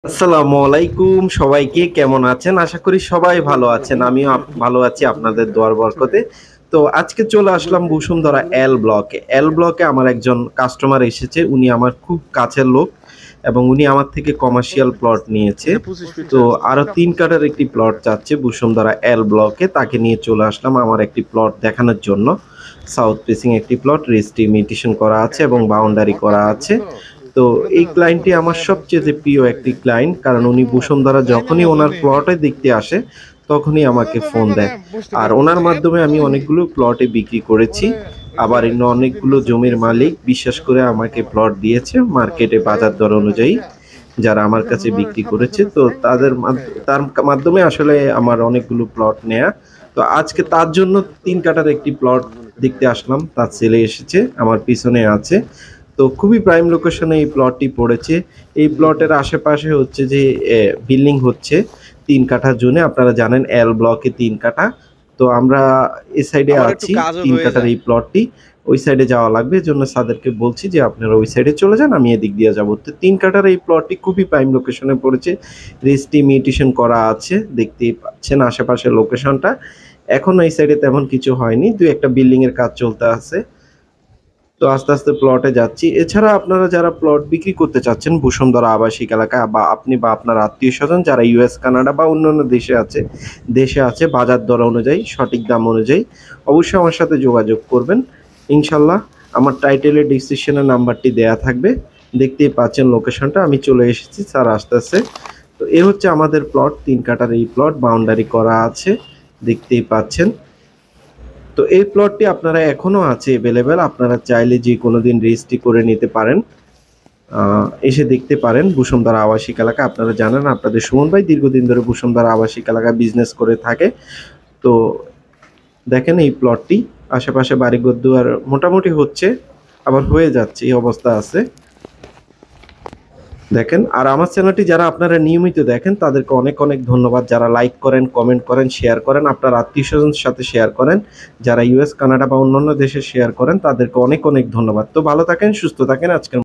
আসসালামু আলাইকুম, সবাইকে কেমন আছেন? আশা করি সবাই ভালো আছেন। আমিও ভালো আছি আপনাদের দোয়ার বরকতে। তো আজকে চলে আসলাম বসুন্ধরা এল ব্লকে। এল ব্লকে আমার একজন কাস্টমার এসেছে। উনি আমার খুব কাছের লোক এবং উনি আমার থেকে কমার্শিয়াল প্লট নিয়েছে। তো আরো ৩ কাঠার একটি প্লট চাচ্ছে বসুন্ধরা এল ব্লকে। তাকে নিয়ে চলে আসলাম আমার একটি প্লট দেখানোর জন্য। সাউথ ফেসিং একটি প্লট, রেজিস্ট্রি ইমিটেশন করা আছে এবং বাউন্ডারি করা আছে। তো এই ক্লায়েন্টটি আমার সবচেয়ে প্রিয় একটি ক্লায়েন্ট, কারণ উনি বসুন্ধরা যখনই ওনার প্লটে দেখতে আসে তখনই আমাকে ফোন দেয়। আর ওনার মাধ্যমে আমি অনেকগুলো প্লটে বিক্রি করেছি। আবার ইনি অনেকগুলো জমির মালিক বিশ্বাস করে আমাকে প্লট দিয়েছে মার্কেটে বাজার দর অনুযায়ী, যারা আমার কাছে বিক্রি করেছে। তো তার মাধ্যমে আসলে আমার অনেকগুলো প্লট নেয়া। তো আজকে তার জন্য ৩ কাঠার একটি প্লট দেখতে আসলাম। তার ছেলে এসেছে, আমার পিছনে আছে। তো খুবই প্রাইম লোকেশনে এই প্লটটি পড়েছে। এই প্লটের আশেপাশে হচ্ছে যে বিল্ডিং হচ্ছে ৩ কাঠা জোনে। আপনারা জানেন এল ব্লকে ৩ কাঠা। তো আমরা এই সাইডে আমার একটু আছি। কাজও ৩ রয়ে কাঠার যায়। এই প্লটটি। ওই সাইডে যাওয়া লাগবে। এজন্য স্যারদেরকে বলছি যে আপনারা ওই সাইডে চলে যান, আমি এদিক দিয়ে যাবো। তো ৩ কাঠার এই প্লটটি খুবই প্রাইম লোকেশনে পড়েছে। রেজিস্ট্রি ইমিটেশন করা আছে। দেখতেই পাচ্ছেন আশেপাশের লোকেশনটা। এখনো এই সাইডে তেমন কিছু হয়নি। ২-১টা বিল্ডিং এর কাজ চলতে আছে। তো আস্তে আস্তে প্লটে যাচ্ছি। এছাড়া আপনারা যারা প্লট বিক্রি করতে চাচ্ছেন বসুন্ধরা আবাসিক এলাকায়, বা আপনি বা আপনার আত্মীয়স্বজন যারা ইউএস, কানাডা বা অন্যান্য দেশে আছে বাজার দর অনুযায়ী, সঠিক দাম অনুযায়ী অবশ্যই আমার সাথে যোগাযোগ করবেন। ইনশাল্লাহ আমার টাইটেলের ডিসক্রিপশনে নাম্বারটি দেয়া থাকবে। দেখতেই পাচ্ছেন লোকেশনটা। আমি চলে এসেছি, স্যার আসতেছে। তো এ হচ্ছে আমাদের প্লট, ৩ কাঠার এই প্লট, বাউন্ডারি করা আছে। দেখতেই পাচ্ছেন। তো এই প্লটটি আপনারা এখনো আছে এভেলেবেল। আপনারা চাইলে যে কোনো দিন রেজিস্ট্রি করে নিতে পারেন। এসে দেখতে পারেন বসুন্ধরা আবাসিক এলাকা। আপনারা জানেন আপনাদের সুমন ভাই দীর্ঘদিন ধরে বসুন্ধরা আবাসিক এলাকায় বিজনেস করে থাকে। তো দেখেন এই প্লটটি, আশেপাশে বাড়িঘর দুয়ার মোটামুটি হচ্ছে, আবার হয়ে যাচ্ছে, এই অবস্থা আছে। দেখেন, আর আমার চ্যানেলটি যারা আপনারা নিয়মিত দেখেন তাদেরকে অনেক অনেক ধন্যবাদ। যারা লাইক করেন, কমেন্ট করেন, শেয়ার করেন, আপনার আত্মীয়স্বজনের সাথে শেয়ার করেন, যারা ইউএস, কানাডা বা অন্যান্য দেশে শেয়ার করেন তাদেরকে অনেক অনেক ধন্যবাদ। তো ভালো থাকেন, সুস্থ থাকেন। আজকের